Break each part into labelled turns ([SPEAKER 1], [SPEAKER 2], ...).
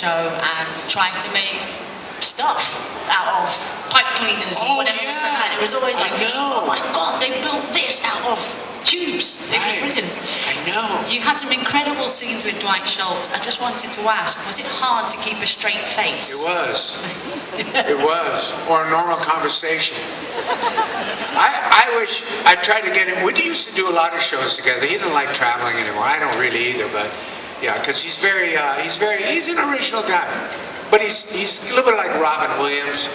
[SPEAKER 1] show and tried to make stuff out of pipe cleaners and whatever was like that. It was always like, oh my God, they built this out of tubes. It was brilliant.
[SPEAKER 2] I know.
[SPEAKER 1] You had some incredible scenes with Dwight Schultz. I just wanted to ask, was it hard to keep a straight face?
[SPEAKER 2] It was. It was. Or a normal conversation. I wish I tried to get him. We used to do a lot of shows together. He didn't like traveling anymore. I don't really either, but yeah, because he's an original guy. But he's a little bit like Robin Williams.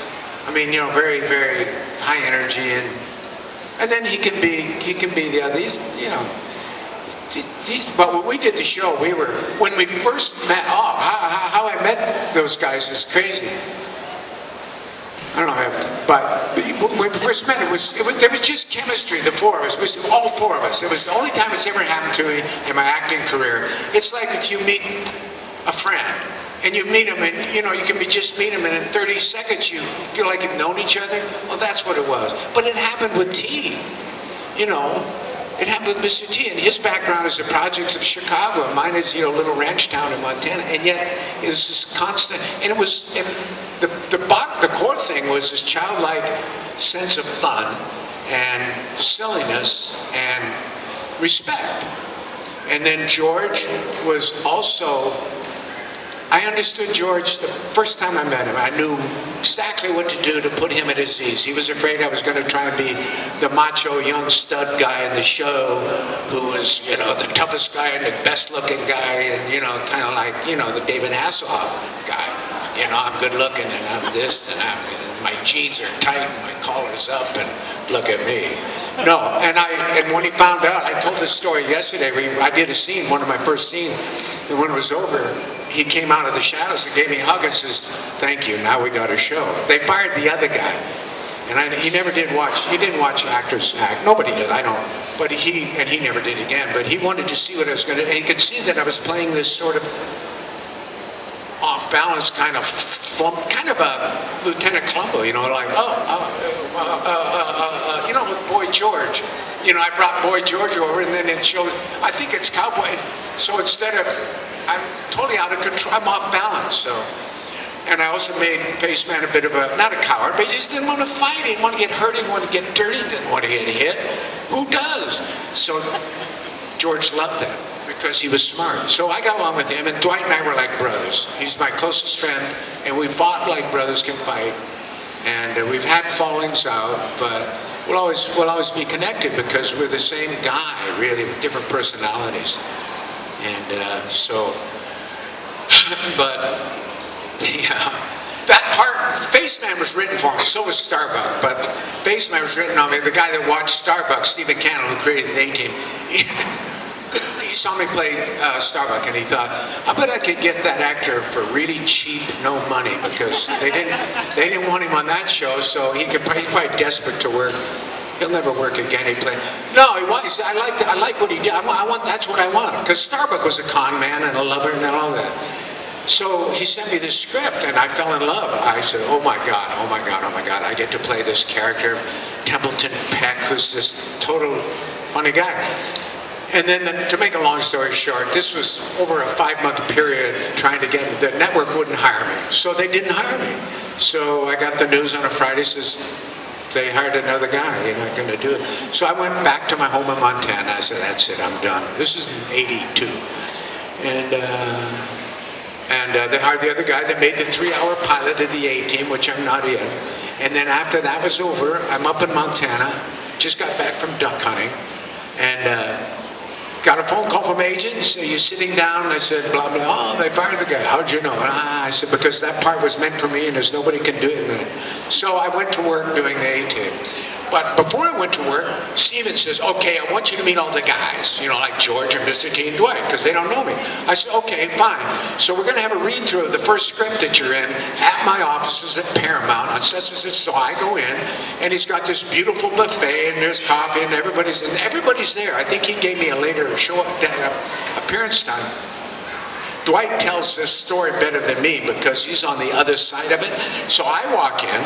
[SPEAKER 2] I mean, you know, very, very high energy, and then he can be the other. He's, you know, but when we did the show, when we first met. Oh, how I met those guys is crazy. I don't know how but when we first met, there was just chemistry, the four of us. It was all four of us. It was the only time it's ever happened to me in my acting career. It's like if you meet a friend. And you meet them, and you know, you can just meet them, and in 30 seconds you feel like you've known each other. Well, that's what it was. But it happened with T. You know, it happened with Mr. T. And his background is the projects of Chicago, and mine is, you know, a little ranch town in Montana. And yet it was this constant. And it was the core thing was this childlike sense of fun and silliness and respect. And then George was also. I understood George the first time I met him. I knew exactly what to do to put him at his ease. He was afraid I was going to try and be the macho young stud guy in the show who was, you know, the toughest guy and the best looking guy and, you know, kind of like, you know, the David Hasselhoff guy. You know, I'm good looking and I'm this and my jeans are tight and my collar's up and look at me. No, and when he found out, I told this story yesterday. I did a scene, one of my first scenes, and when it was over, he came out of the shadows and gave me a hug and says, "Thank you, now we got a show." They fired the other guy. And he didn't watch actors act. Nobody did, I don't. But he never did again. But he wanted to see what I was going to, and he could see that I was playing this sort of off balance kind of a Lieutenant Columbo, you know, like, you know, with Boy George. You know, I brought Boy George over, and then it showed, I think it's cowboy. So instead of, I'm totally out of control, I'm off balance, so. And I also made Paceman a bit of not a coward, but he just didn't want to fight. He didn't want to get hurt, he didn't want to get dirty, he didn't want to get hit. Who does? So George loved that, because he was smart. So I got along with him, and Dwight and I were like brothers. He's my closest friend, and we fought like brothers can fight. And we've had fallings out, but we'll always be connected because we're the same guy, really, with different personalities. And so, but yeah, that part, Faceman was written for me, so was Starbuck, but Faceman was written on me. The guy that watched Starbuck, Stephen Cannell, who created the A-Team, he saw me play Starbuck, and he thought, I bet I could get that actor for really cheap, no money, because they didn't want him on that show, so he's probably desperate to work. He'll never work again. He played. No, he said, I like what he did. That's what I want. Because Starbuck was a con man and a lover and all that. So he sent me this script, and I fell in love. I said, oh my God, oh my God, oh my God. I get to play this character, Templeton Peck, who's this total funny guy. And then, to make a long story short, this was over a 5-month period trying to get, the network wouldn't hire me. So they didn't hire me. So I got the news on a Friday, says, they hired another guy, you're not going to do it. So I went back to my home in Montana. I said, that's it, I'm done. This is in '82. And they hired the other guy that made the 3-hour pilot of the A-Team, which I'm not in. And then after that was over, I'm up in Montana, just got back from duck hunting, and got a phone call from agent. So you're sitting down. I said, blah, blah. Oh, they fired the guy. How'd you know? I said, because that part was meant for me and there's nobody can do it. So I went to work doing the A-Team. But before I went to work, Steven says, okay, I want you to meet all the guys, you know, like George and Mr. T and Dwight, because they don't know me. I said, okay, fine. So we're going to have a read-through of the first script that you're in at my offices at Paramount on such and such. So I go in, and he's got this beautiful buffet, and there's coffee, and everybody's there. I think he gave me a later appearance time. Dwight tells this story better than me because he's on the other side of it. So I walk in,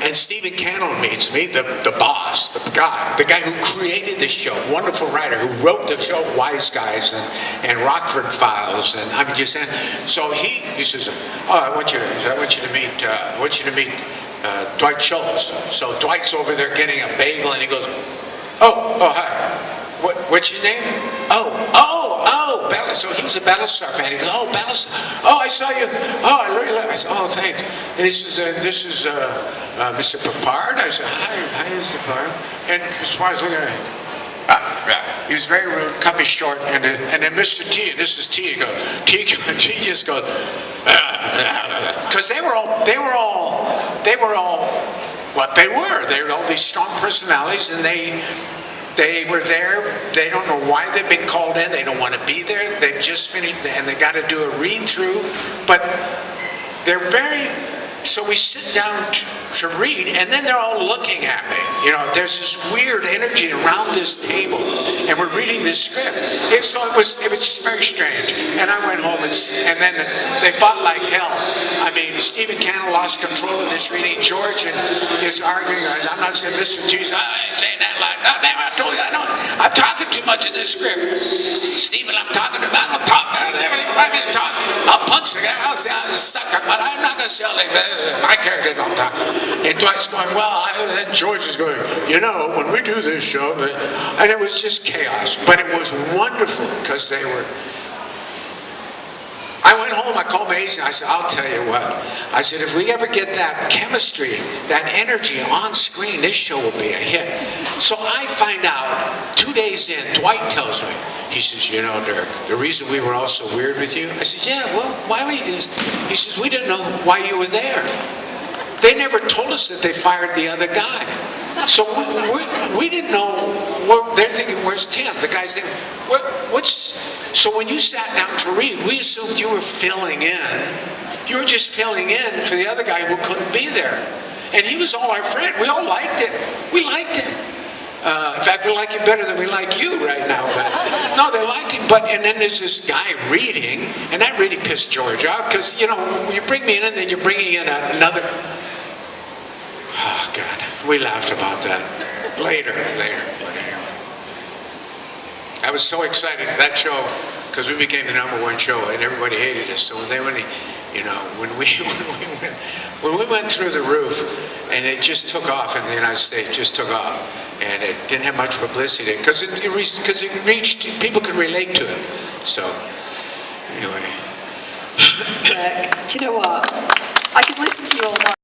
[SPEAKER 2] And Stephen Cannell meets me, the boss, the guy who created the show, wonderful writer who wrote the show Wise Guys and Rockford Files, and I mean just saying. So he says, "Oh, I want you to meet Dwight Schultz." So Dwight's over there getting a bagel, and he goes, "Oh, hi. What's your name?" Oh, Battlestar. So he was a Battlestar fan. He goes, "Oh, Battlestar. Oh, I saw you. Oh, I really like." I said, "Oh, thanks." And he says, "This is Mr. Papard." I said, "Hi, Mr. Papard." And as far as looking at him, he was very rude, cut me short, and then Mr. T, and this is T. T just goes, because they were all what they were. They were all these strong personalities, and they were there. They don't know why they've been called in. They don't want to be there. They've just finished, and they got to do a read through. But they're very. So we sit down to read, and then they're all looking at me. You know, there's this weird energy around this table, and we're reading this script. It was just very strange. And I went home, and then they fought like hell. I mean, Stephen Cannell lost control of this reading. George is arguing. I'm not saying Mr. T's. I ain't saying that like. No, damn, I told you. I'm talking too much in this script. Stephen, I'm talking about. I'll talk about everything. I'll punch the guy. I'll say I'm a sucker, but I'm not gonna sell him. My character don't talk. And Dwight's going, well, and George is going, you know, when we do this show, and it was just chaos. But it was wonderful because they were. I went home, I called my agent, I said, I'll tell you what. I said, if we ever get that chemistry, that energy on screen, this show will be a hit. So I find out, 2 days in, Dwight tells me, he says, you know, Dirk, the reason we were all so weird with you, I said, yeah, well, why were you? He says, we didn't know why you were there. They never told us that they fired the other guy. So we didn't know, they're thinking, where's Tim? The guy's there. So when you sat down to read, we assumed you were filling in. You were just filling in for the other guy who couldn't be there. And he was all our friend. We all liked him. We liked him. In fact, we like him better than we like you right now. But no, they liked him. And then there's this guy reading, and that really pissed George off because, you know, you bring me in and then you're bringing in another. Oh, God. We laughed about that. Later. But anyway. I was so excited that show because we became the #1 show and everybody hated us. So when we went through the roof and it just took off in the United States, just took off, and it didn't have much publicity because it reached people could relate to it. So anyway,
[SPEAKER 3] do you know what? I could listen to you all night.